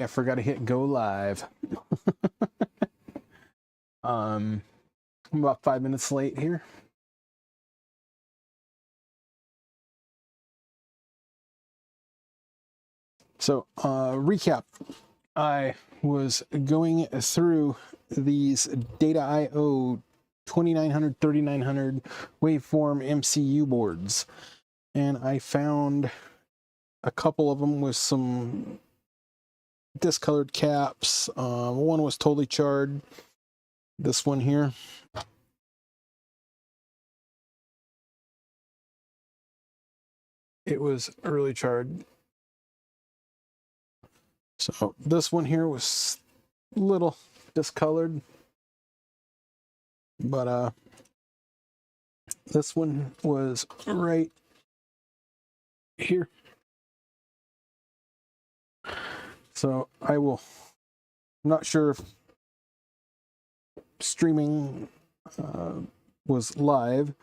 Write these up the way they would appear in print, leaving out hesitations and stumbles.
I forgot to hit go live. I'm about 5 minutes late here. So, recap. I was going through these Data I/O 2900, 3900 Waveform MCU boards, and I found a couple of them with some discolored caps. One was totally charred. This one here. It was early charred. So this one here was a little discolored, but this one was right here. So I'm not sure if streaming was live,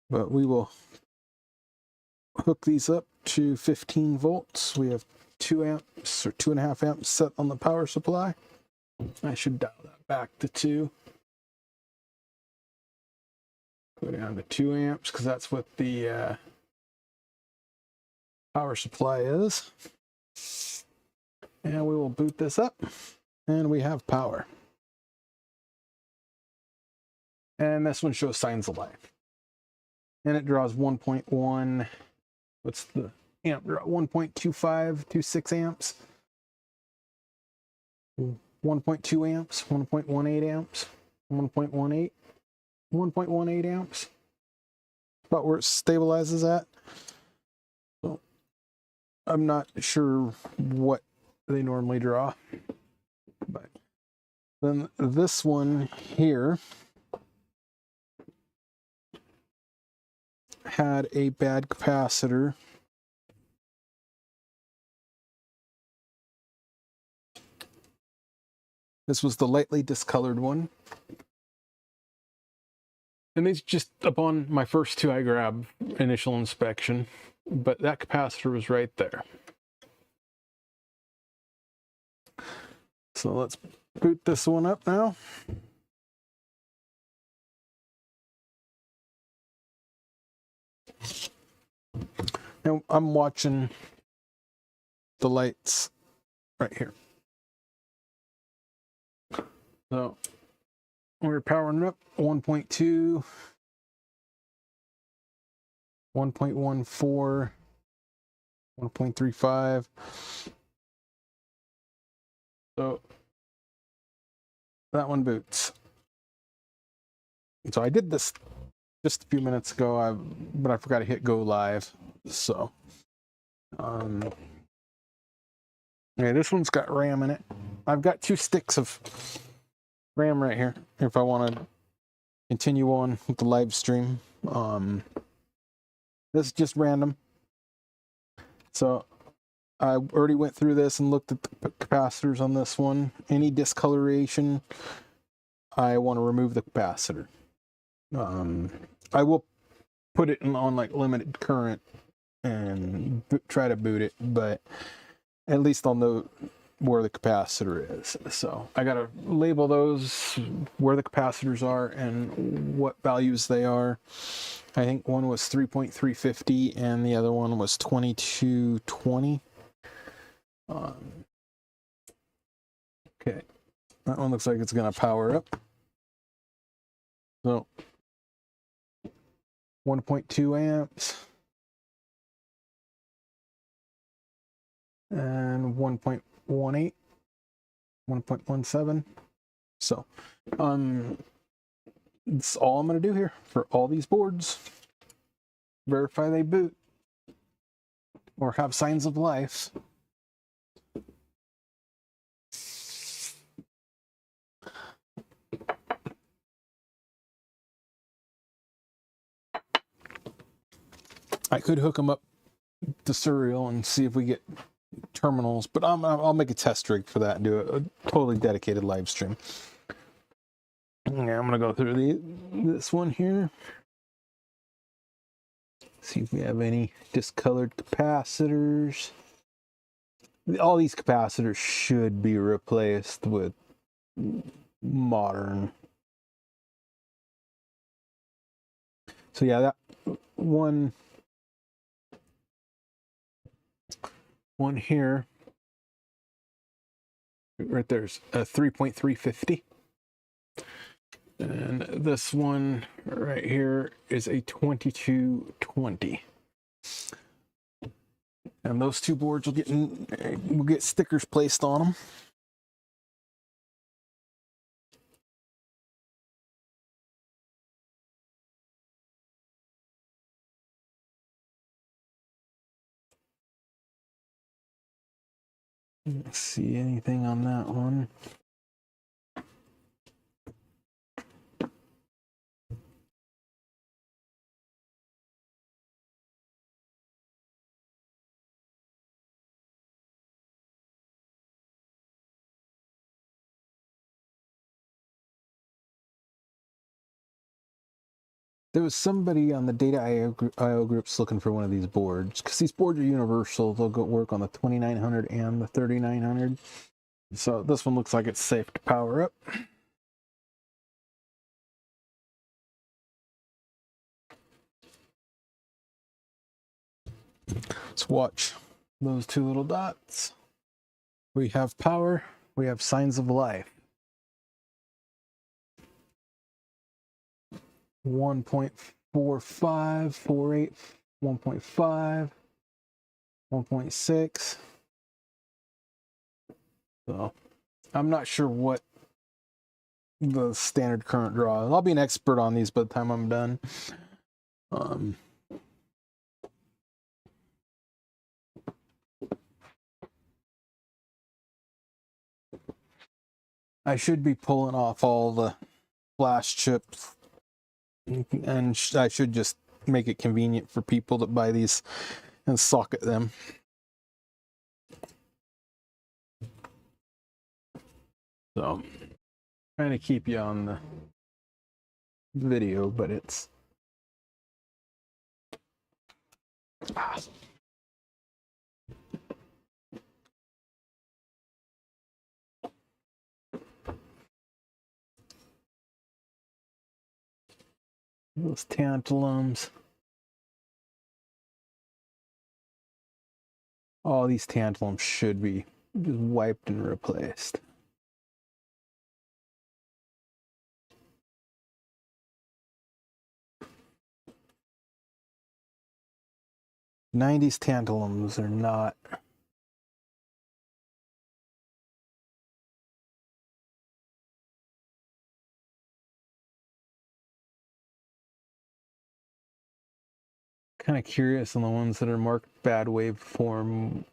but we will hook these up to 15 volts. We have 2 amps or 2.5 amps set on the power supply. I should dial that back to 2. Go down to 2 amps because that's what the power supply is. And we will boot this up, and we have power. And this one shows signs of life. And it draws 1.1. What's the amp draw? 1.2526 amps. 1.2 amps, 1.18 amps, 1.18, 1.18 amps. About where it stabilizes at. So I'm not sure what they normally draw. But then this one here had a bad capacitor. This was the lightly discolored one. And these just upon my first 2 I grabbed initial inspection, but that capacitor was right there. So let's boot this one up now. And I'm watching the lights right here. So we're powering up 1.2, 1.14, 1.35. So that one boots. So I did this just a few minutes ago, but I forgot to hit go live. So, yeah, this one's got RAM in it. I've got 2 sticks of RAM right here if I want to continue on with the live stream. This is just random. So I already went through this and looked at the capacitors on this one. Any discoloration, I want to remove the capacitor. I will put it on like limited current and try to boot it, but at least I'll know where the capacitor is. So I gotta label those where the capacitors are and what values they are. I think one was 3.350 and the other one was 2220. Okay, that one looks like it's gonna power up. So 1.2 amps and 1.18, 1.17. So that's all I'm going to do here for all these boards. Verify they boot or have signs of life. I could hook them up to serial and see if we get terminals, but I'll make a test rig for that and do a totally dedicated live stream. Yeah, I'm gonna go through this one here. See if we have any discolored capacitors. all these capacitors should be replaced with modern. So yeah, that one here, right there's a 3.350. And this one right here is a 2220. And those two boards will get stickers placed on them. Let's see anything on that one. There was somebody on the data IO groups looking for one of these boards, because these boards are universal. They'll go work on the 2900 and the 3900. So this one looks like it's safe to power up. Let's watch those two little dots. We have power, we have signs of life. 1.45, 48, 1.5, 1.6. So I'm not sure what the standard current draw is. I'll be an expert on these by the time I'm done. I should be pulling off all the flash chips, and I should just make it convenient for people to buy these and socket them. So, trying to keep you on the video, but it's those tantalums. All these tantalums should be just wiped and replaced. '90s tantalums are not. Kind of curious on the ones that are marked bad waveform.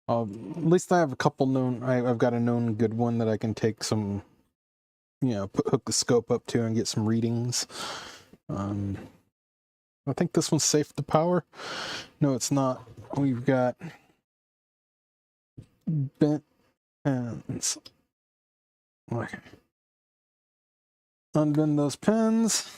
At least I have a couple known. I've got a known good one that I can take some, hook the scope up to and get some readings. I think this one's safe to power. No, it's not. We've got bent pins. Okay. Unbend those pins.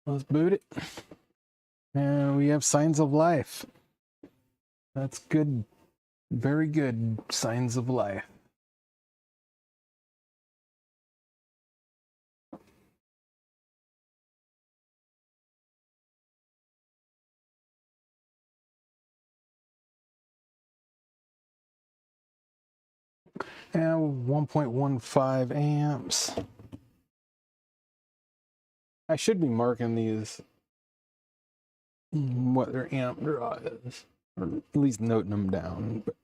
Let's boot it. And we have signs of life. That's good. Very good signs of life. And 1.15 amps. I should be marking these what their amp draw is, or at least noting them down. But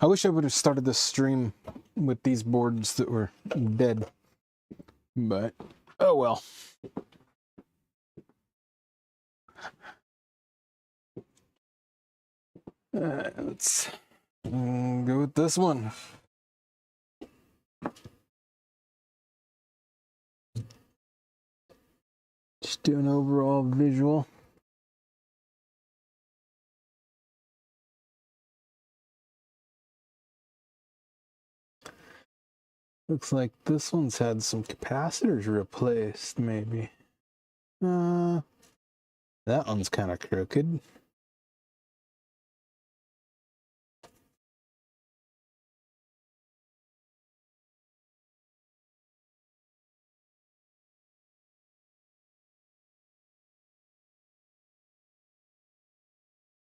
I wish I would have started this stream with these boards that were dead, but oh well. Let's go with this one. Just do an overall visual. Looks like this one's had some capacitors replaced, maybe. That one's kind of crooked.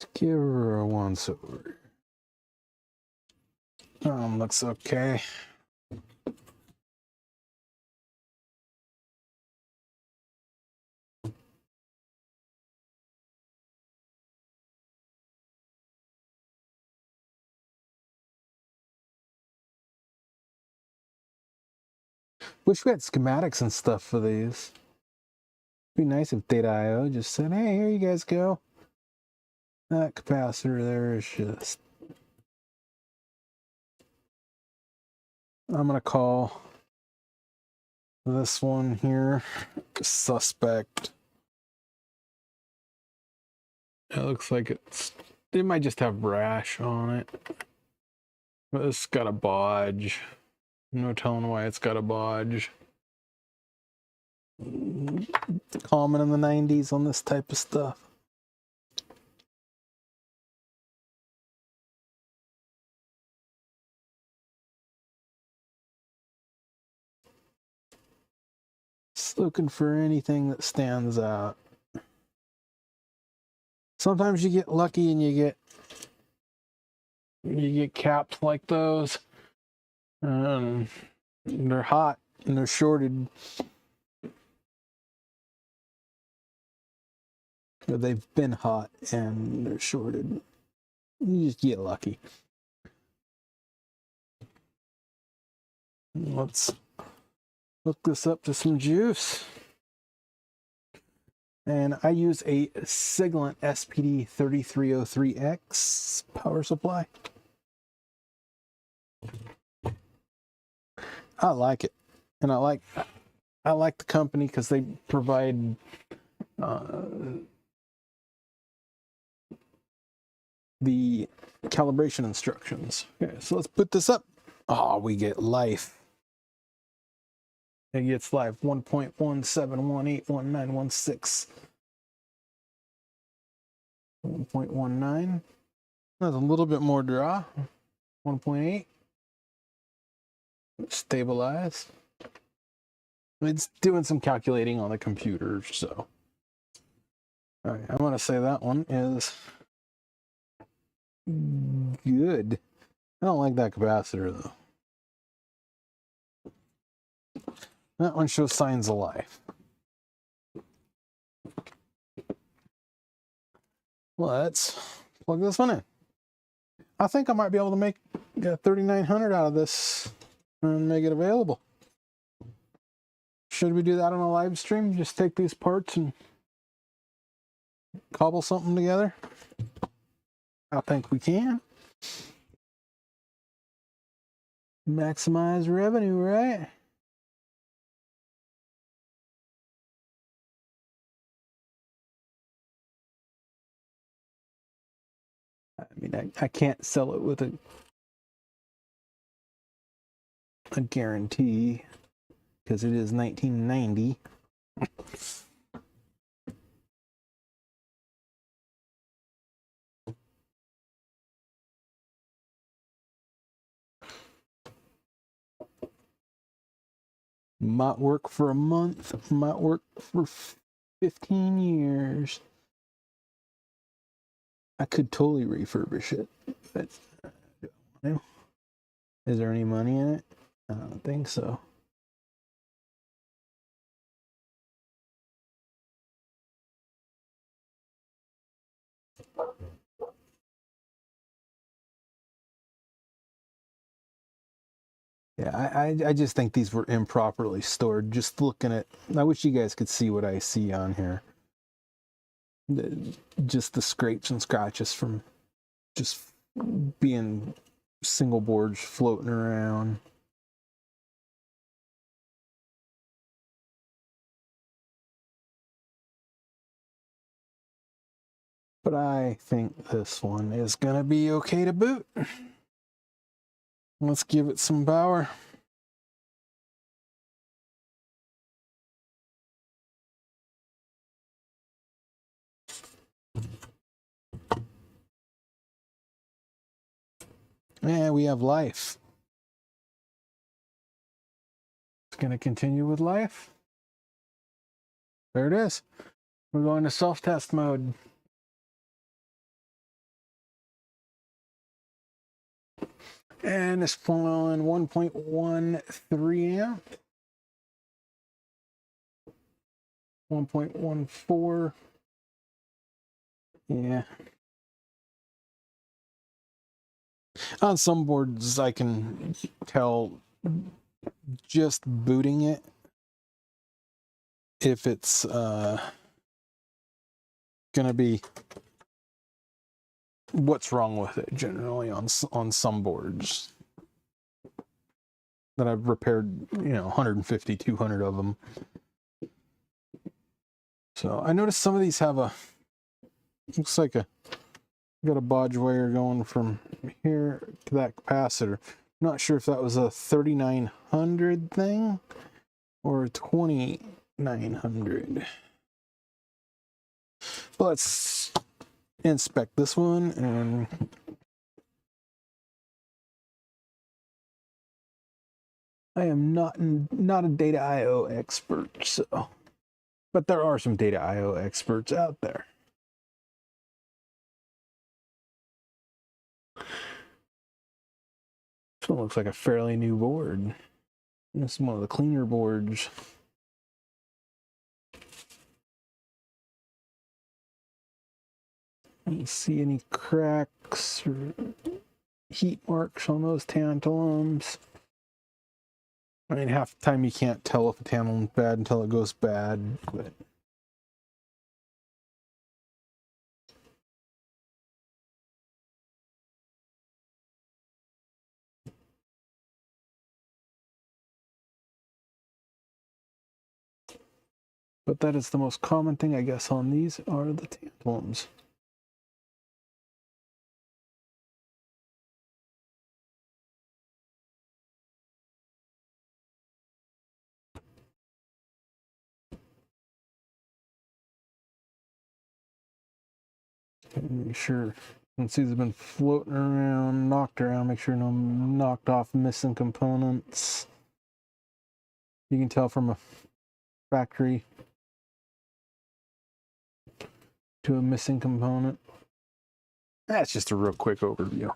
Let's give her a once over. Looks okay. Wish we had schematics and stuff for these. Be nice if Data IO just said, hey, here you guys go. That capacitor there is just... I'm going to call this one here suspect. It looks like it might just have brash on it. But it's got a bodge. No telling why it's got a bodge. Common in the 90s on this type of stuff. Just looking for anything that stands out. Sometimes you get lucky and you get capped like those. They're hot and they're shorted. Or they've been hot and they're shorted. You just get lucky. Let's hook this up to some juice. And I use a Siglent SPD3303X power supply. I like it. And I like the company because they provide the calibration instructions. Okay, so let's put this up. Oh, we get life. It gets life 1.17181916. 1.19. That's a little bit more draw. 1.8. Stabilize. It's doing some calculating on the computer, so. All right, I'm going to say that one is good. I don't like that capacitor, though. That one shows signs of life. Let's plug this one in. I think I might be able to make 3,900 out of this and make it available. Should we do that on a live stream? Just take these parts and cobble something together? I think we can. Maximize revenue, right? I mean, I can't sell it with a guarantee because it is 1990. Might work for a month, might work for 15 years. I could totally refurbish it, but is there any money in it? I don't think so. Yeah, I just think these were improperly stored. Just looking at, I wish you guys could see what I see on here. Just the scrapes and scratches from just being single boards floating around. But I think this one is gonna be okay to boot. Let's give it some power. Yeah, we have life. It's gonna continue with life. There it is. We're going to self-test mode. And it's pulling 1.13 amp. 1.14. Yeah. On some boards, I can tell just booting it if it's gonna be what's wrong with it. Generally, on some boards that I've repaired, 150, 200 of them. So I noticed some of these have looks like got a bodge wire going from here to that capacitor. Not sure if that was a 3900 thing or a 2900. But let's inspect this one, and I am not a data I/O expert, so, but there are some data I/O experts out there. This one looks like a fairly new board. This is one of the cleaner boards. I don't see any cracks or heat marks on those tantalums. I mean, half the time you can't tell if a tantalum's bad until it goes bad, but that is the most common thing, I guess, on these are the tantalums. Make sure, since these have been floating around, knocked around, make sure no knocked off missing components. You can tell from a factory to a missing component. That's just a real quick overview.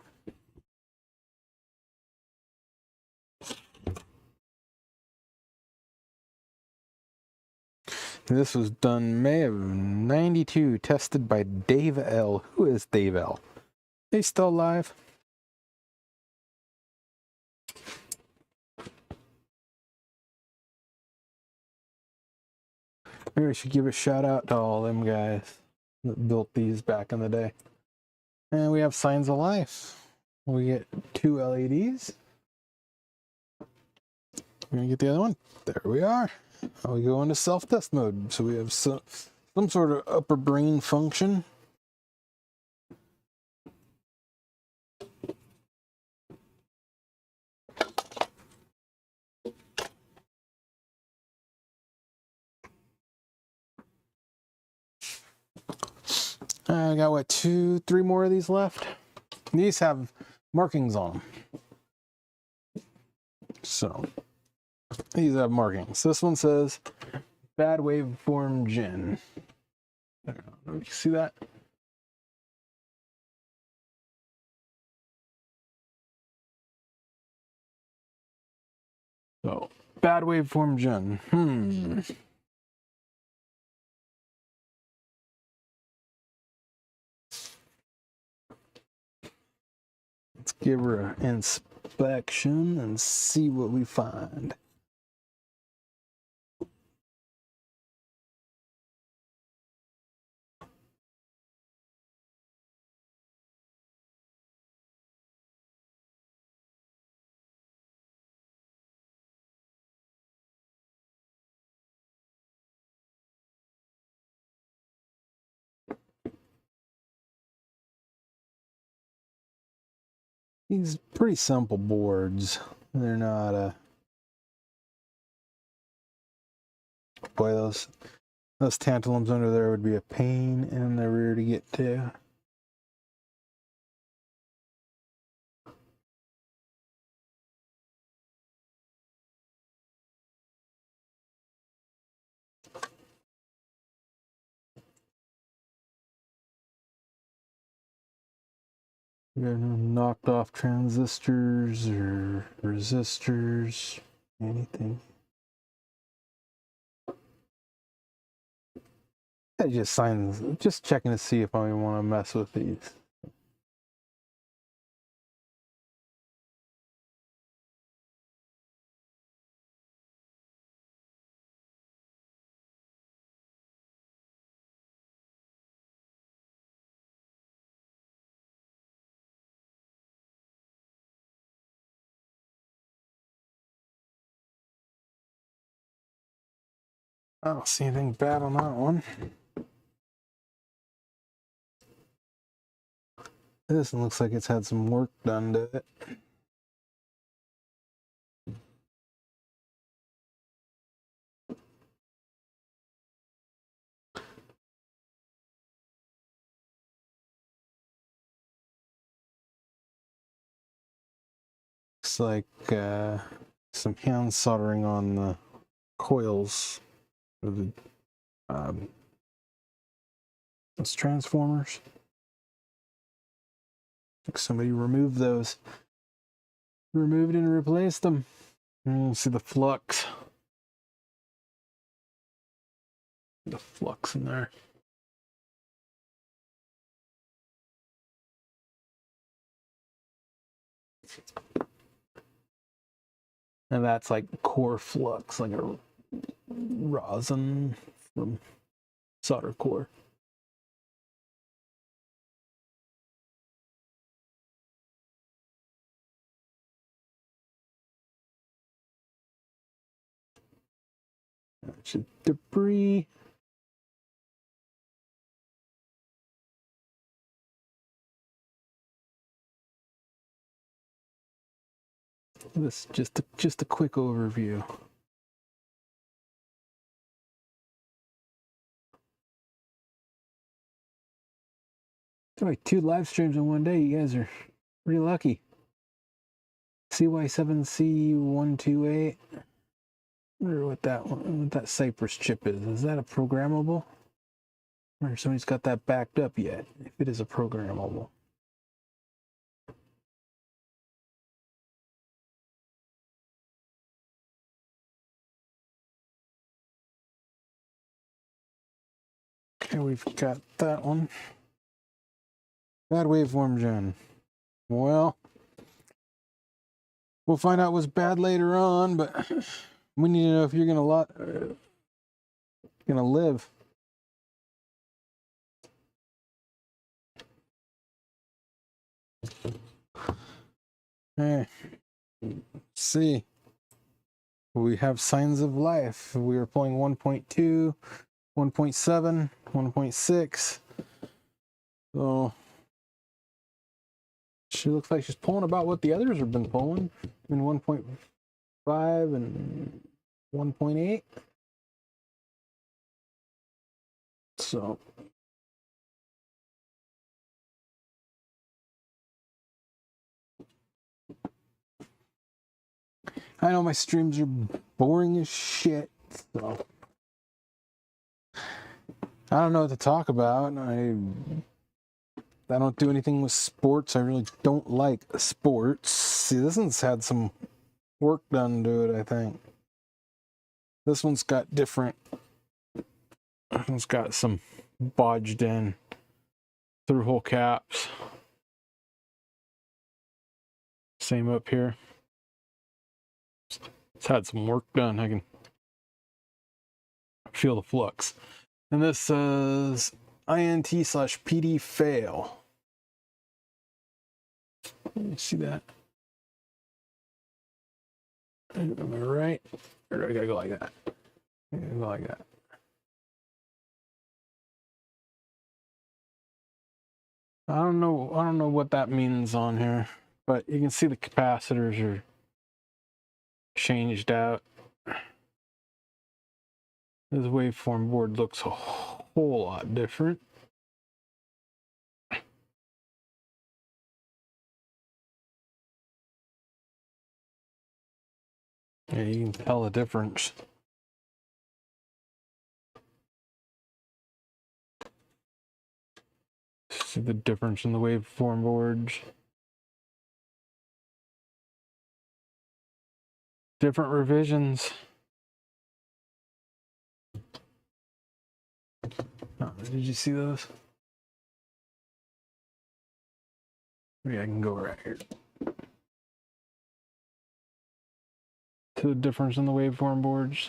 This was done May of '92, tested by Dave L. Who is Dave L? He's still alive. Maybe I should give a shout out to all them guys that built these back in the day. And we have signs of life. We get 2 LEDs. We're gonna get the other one. There we are. Now we go into self-test mode. So we have some sort of upper brain function. I got what, 2, 3 more of these left. These have markings on them. So these have markings. This one says bad waveform gen. I don't know if you see that. So bad waveform gen. Let's give her an inspection and see what we find. These pretty simple boards. They're not boy, those tantalums under there would be a pain in the rear to get to. Knocked off transistors or resistors, anything. I just checking to see if I want to mess with these. I don't see anything bad on that one. This one looks like it's had some work done to it. Looks like some hand soldering on the coils of the those transformers. Like somebody removed those. Removed and replaced them. And you see the flux. The flux in there. And that's like core flux, like a rosin from solder core. That's debris. This just a quick overview. Like 2 live streams in one day. You guys are pretty lucky. CY7C128. I wonder what that Cypress chip is. Is that a programmable? Or somebody's got that backed up yet? If it is a programmable. Okay, we've got that one. Bad waveform gen. Well, we'll find out what's bad later on, but we need to know if you're gonna live. Hey, let's see. We have signs of life. We are pulling 1.2, 1.7, 1.6. So she looks like she's pulling about what the others have been pulling in 1.5 and 1.8. So I know my streams are boring as shit, so I don't know what to talk about. I don't do anything with sports. I really don't like sports. See, this one's had some work done to it, I think. This one's got different. It's got some bodged in through hole caps. Same up here. It's had some work done. I can feel the flux. And this says INT/PD fail. You see that? Am I right? Or do I gotta go like that? I gotta go like that. I don't know what that means on here, But you can see the capacitors are changed out. This waveform board looks a whole lot different. Yeah, you can tell the difference. See the difference in the waveform boards. Different revisions. Oh, did you see those? Maybe I can go right here. To the difference in the waveform boards.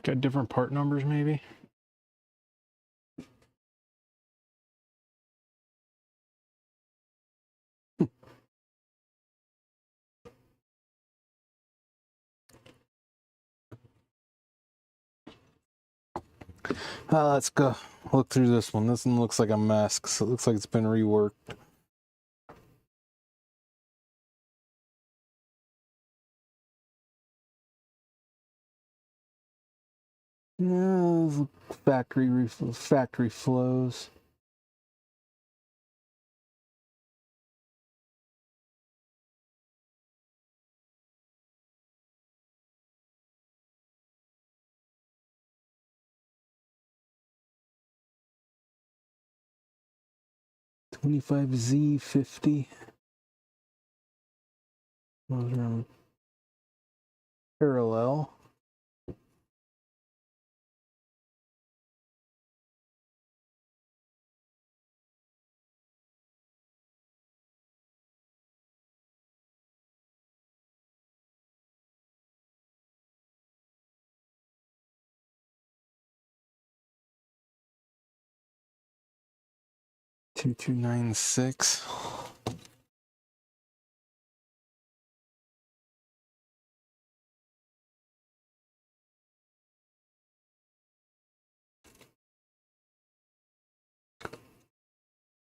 Got different part numbers, maybe. Let's go look through this one. This one looks like a mess, so it looks like it's been reworked. Yeah, factory flows. $25Z50. Those are in parallel. $2296.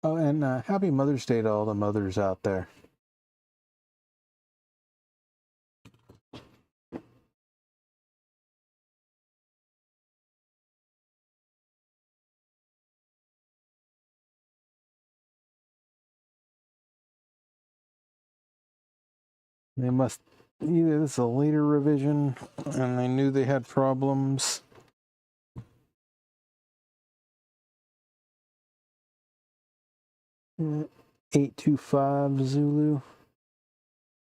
Oh, and happy Mother's Day to all the mothers out there. They must, either this is a later revision and they knew they had problems. Uh, 825 Zulu,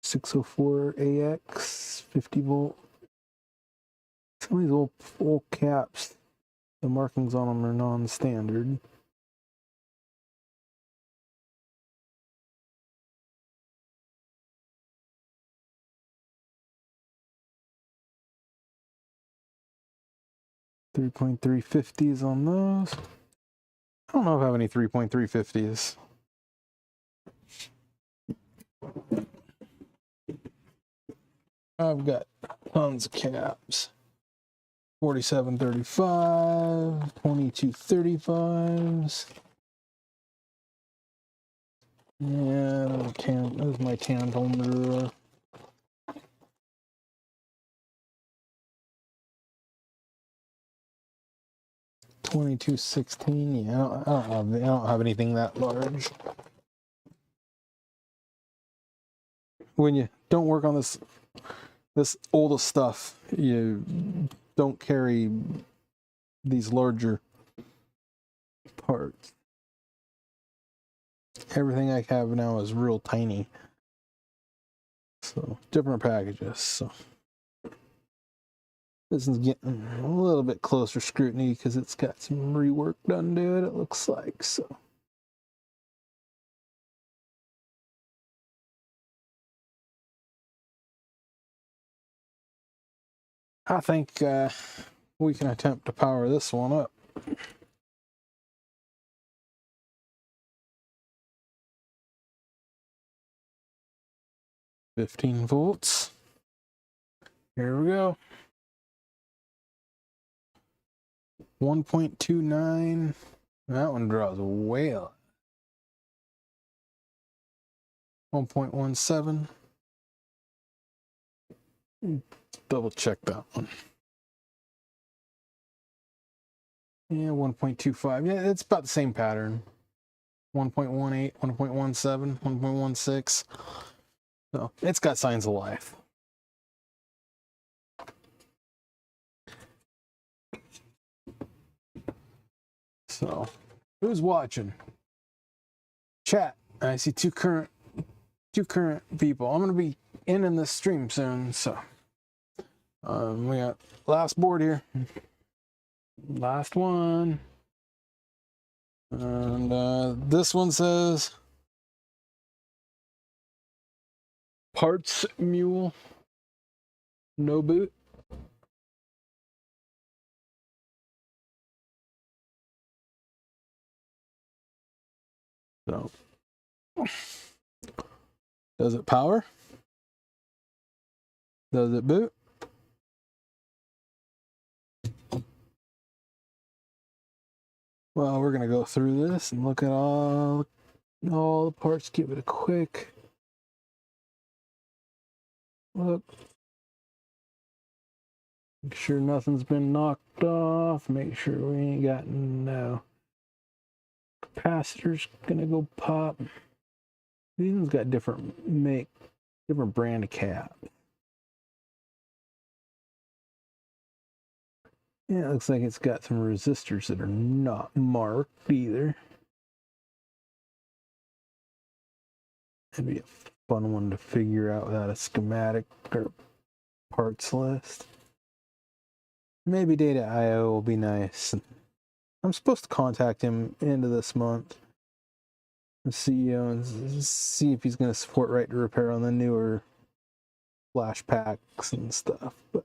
604 AX, 50 volt. Some of these old caps, the markings on them are non-standard. .350s on those. I don't know if I have any 3.350s. I've got tons of caps. 4735, 2235s. Yeah, that was my Tantalum drawer. $22.16. Yeah, I don't have anything that large. When you don't work on this oldest stuff, you don't carry these larger parts. Everything I have now is real tiny. So different packages. So this is getting a little bit closer scrutiny because it's got some rework done to it, it looks like. So I think we can attempt to power this one up. $15 volts. Here we go. 1.29. That one draws way up. 1.17. Double check that one. Yeah, 1.25. Yeah, it's about the same pattern. 1.18, 1.17, 1.16. So it's got signs of life. So who's watching? Chat. I see two current people. I'm gonna be ending this stream soon, so we got last board here. Last one. And this one says parts mule, no boot. So does it power? Does it boot? Well, we're gonna go through this and look at all the parts. Give it a quick look. Make sure nothing's been knocked off. Make sure we ain't got no capacitors gonna go pop. These ones got different brand of cap. Yeah, it looks like it's got some resistors that are not marked either. That'd be a fun one to figure out without a schematic or parts list. Maybe Data IO will be nice. I'm supposed to contact him end of this month, the CEO, and see if he's going to support right to repair on the newer flash packs and stuff. But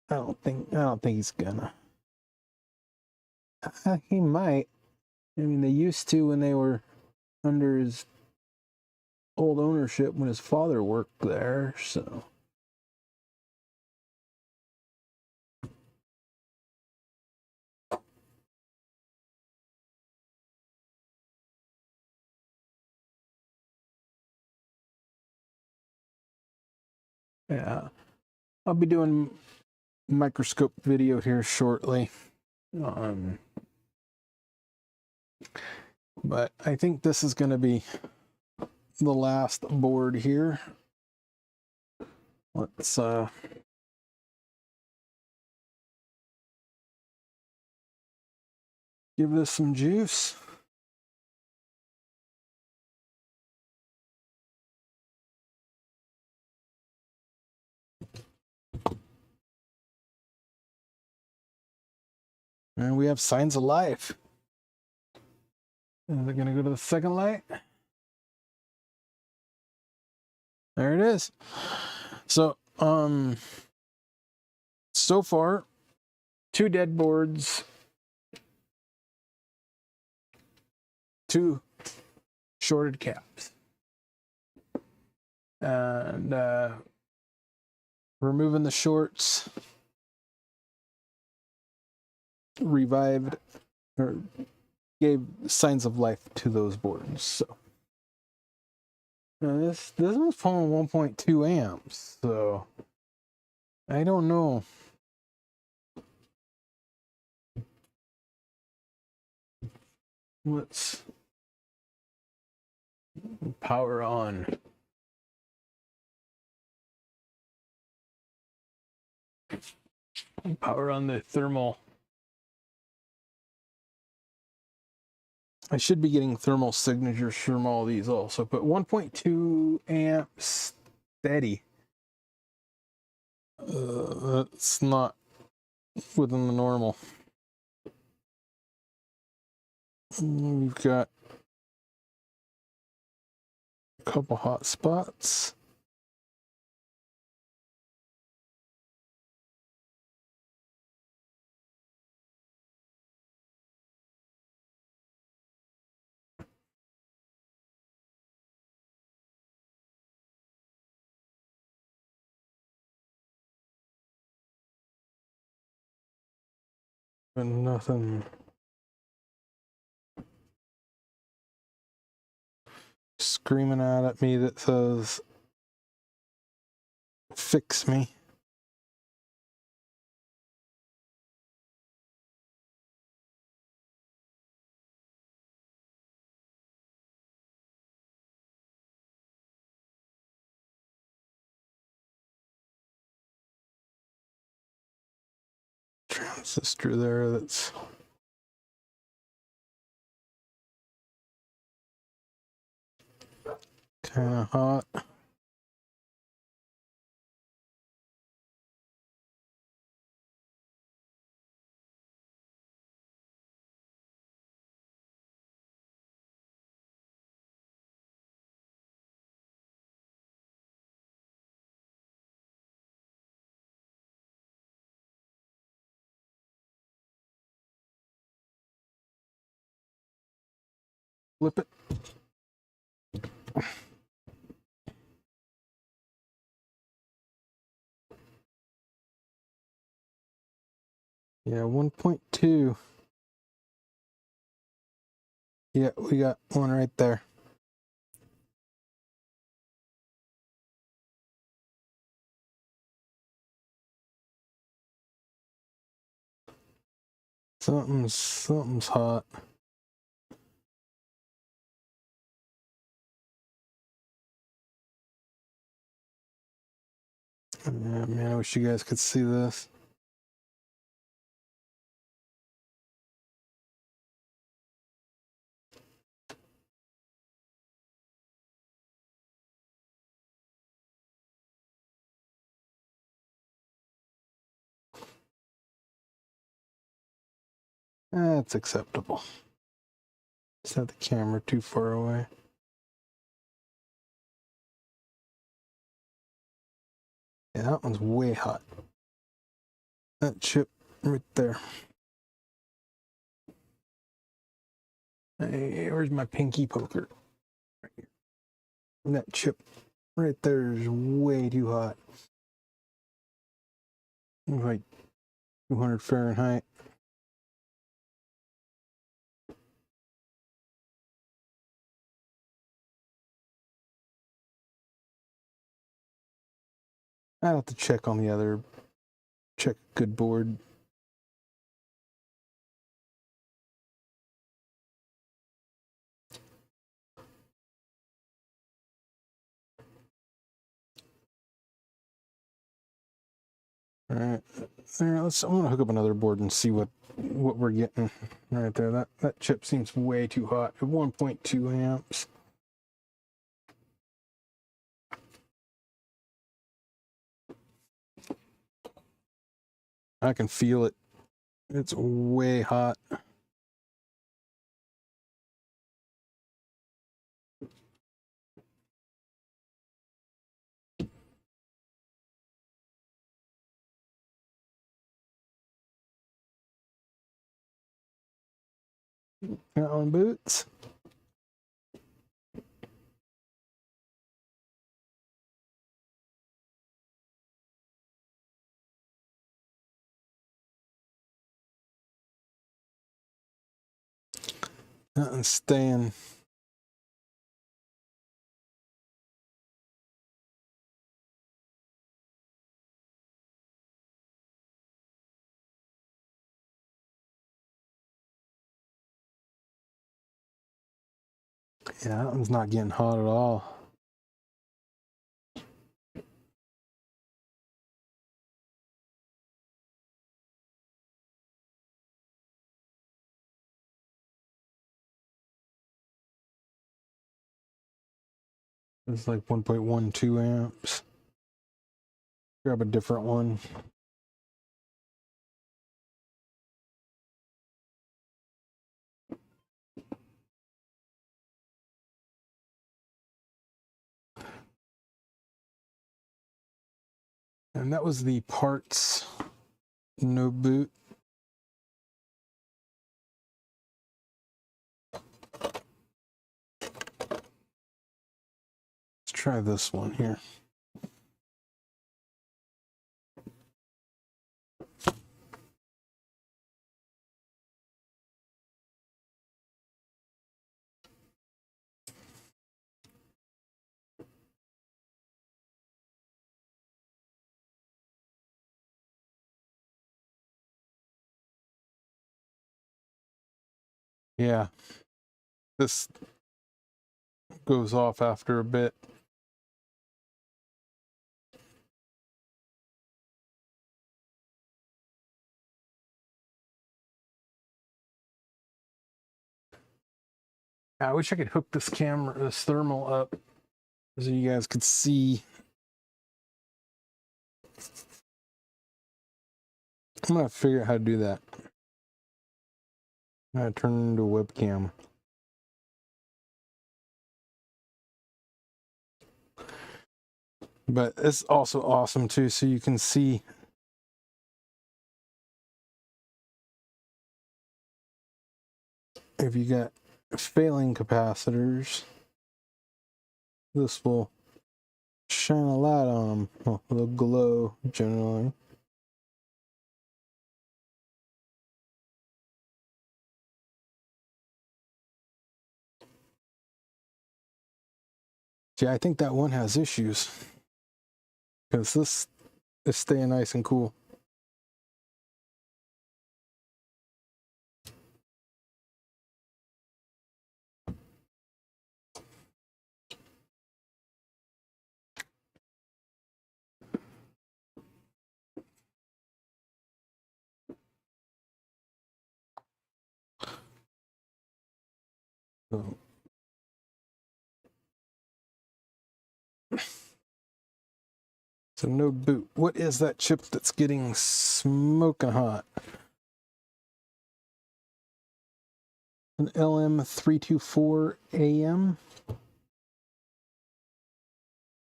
I don't think he's gonna. He might. I mean, they used to when they were under his old ownership when his father worked there. So. Yeah, I'll be doing microscope video here shortly. But I think this is going to be the last board here. Let's give this some juice. And we have signs of life. And they're going to go to the second light. There it is. So, so far, 2 dead boards, 2 shorted caps. And removing the shorts revived or gave signs of life to those boards. So now this one's pulling 1.2 amps, so I don't know. Let's power on. Power on the thermal. I should be getting thermal signatures from all these also, but 1.2 amps steady. That's not within the normal. We've got a couple hot spots. And nothing screaming out at me that says, "Fix me." Transistor there that's kind of hot. Flip it. Yeah, 1.2. Yeah, we got one right there. Something's hot. Yeah, man, I wish you guys could see this. That's acceptable. Just have the camera too far away. Yeah, that one's way hot. That chip right there. Hey, where's my pinky poker? Right here. And that chip right there is way too hot. Like 200 Fahrenheit. I'll have to check on the other. Check good board. All right, there. I'm gonna hook up another board and see what we're getting right there. That chip seems way too hot. 1.2 amps. I can feel it. It's way hot. Got on boots. Nothing's staying. Yeah, that one's not getting hot at all. It's like 1.12 amps. Grab a different one. And that was the parts no boot. Let's try this one here. Yeah, this goes off after a bit. I wish I could hook this camera, this thermal up, so you guys could see. I'm gonna figure out how to do that. I'm gonna turn it into a webcam. But it's also awesome too, so you can see if you got failing capacitors, this will shine a light on them. Well, they'll glow generally. See, I think that one has issues because this is staying nice and cool. So, so no boot. What is that chip that's getting smoking hot? An LM324AM?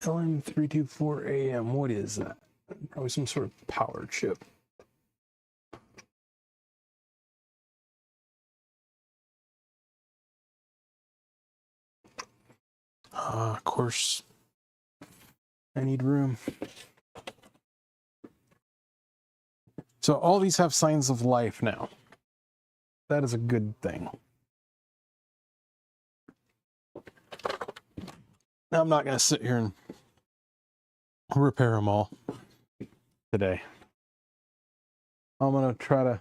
LM324AM, what is that? Probably some sort of power chip. Of course, I need room. So all these have signs of life now. That is a good thing. Now I'm not going to sit here and repair them all today. I'm going to try to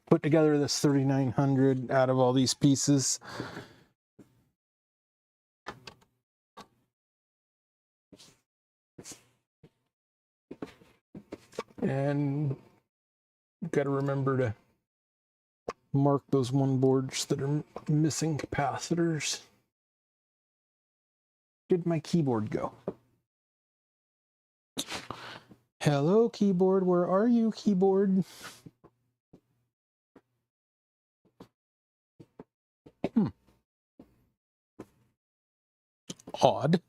put together this 3900 out of all these pieces. And got to remember to mark those one boards that are missing capacitors. Did my keyboard go? Hello, keyboard. Where are you, keyboard? Odd.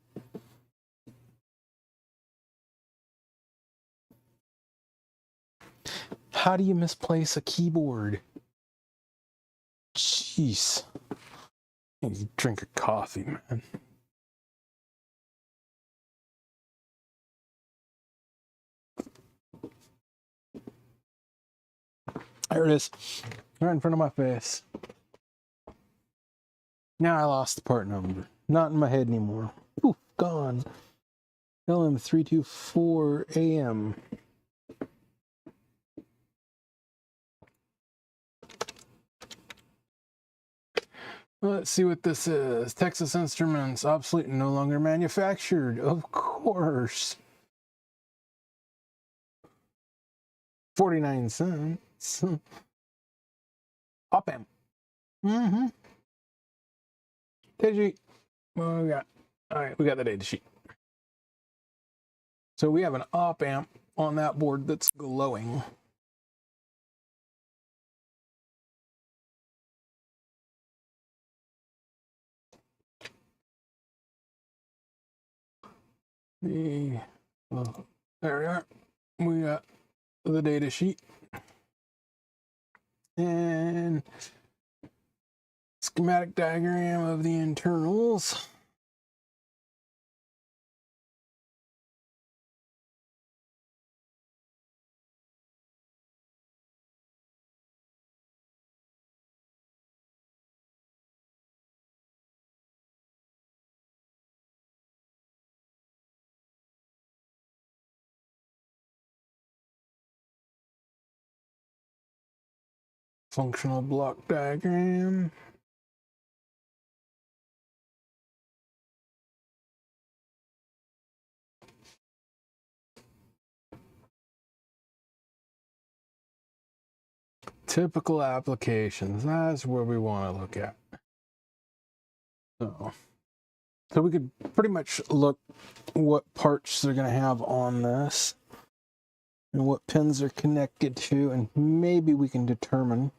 How do you misplace a keyboard? Jeez. You drink a coffee, man. There it is. Right in front of my face. Now I lost the part number. Not in my head anymore. Poof, gone. LM324AM. Let's see what this is. Texas Instruments, obsolete and no longer manufactured. Of course. 49 cents. Op amp. Mm-hmm. Data sheet. What we got? All right, we got the data sheet. So we have an op amp on that board that's glowing. There we are. We got the data sheet and schematic diagram of the internals. Functional block diagram. Typical applications, that's where we want to look at. So we could pretty much look what parts they're going to have on this and what pins are connected to, and maybe we can determine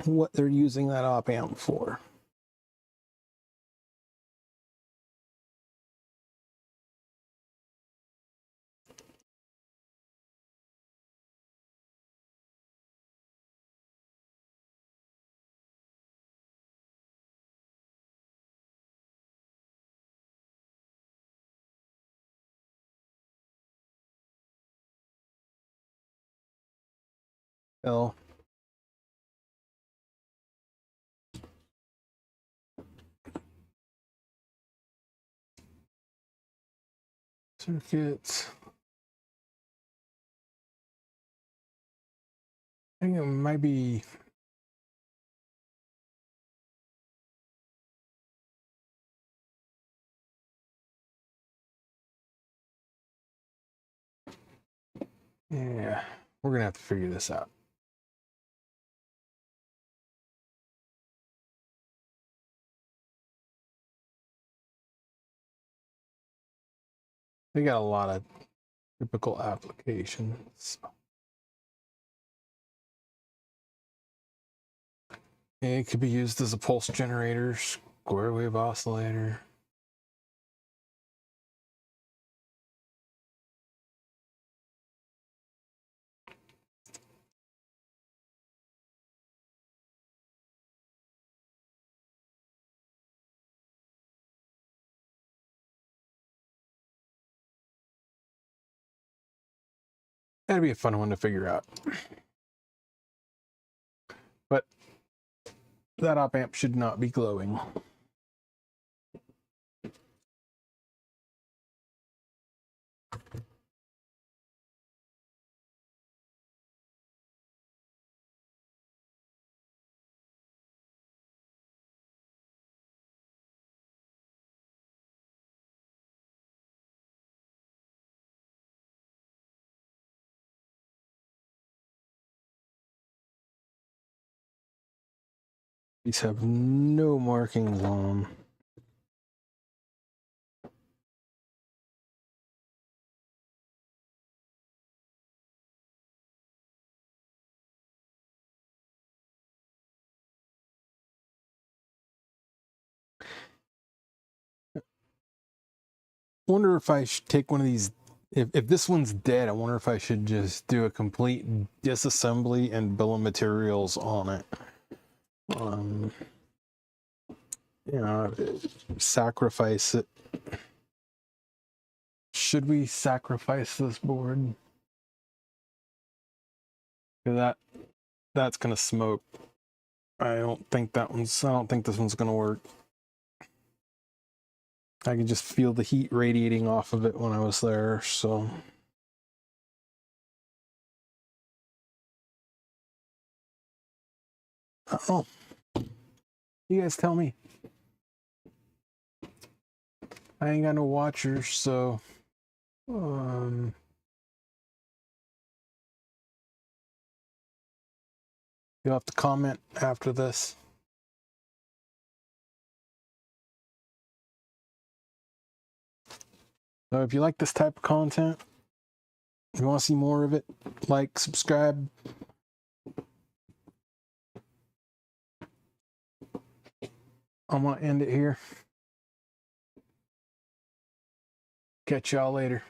what they're using that op amp for. L. Circuits. I think it might be yeah, we're gonna have to figure this out. They got a lot of typical applications. It could be used as a pulse generator, square wave oscillator. That'd be a fun one to figure out. But that op amp should not be glowing. These have no markings on them. Wonder if I should take one of these. If this one's dead, I wonder if I should just do a complete disassembly and bill of materials on it. You know, sacrifice it. Should we sacrifice this board? That's gonna smoke. I don't think this one's gonna work. I could just feel the heat radiating off of it when I was there, so. I don't know. You guys tell me. I ain't got no watchers, so you'll have to comment after this. So if you like this type of content, if you want to see more of it, like, subscribe. I'm gonna end it here. Catch y'all later.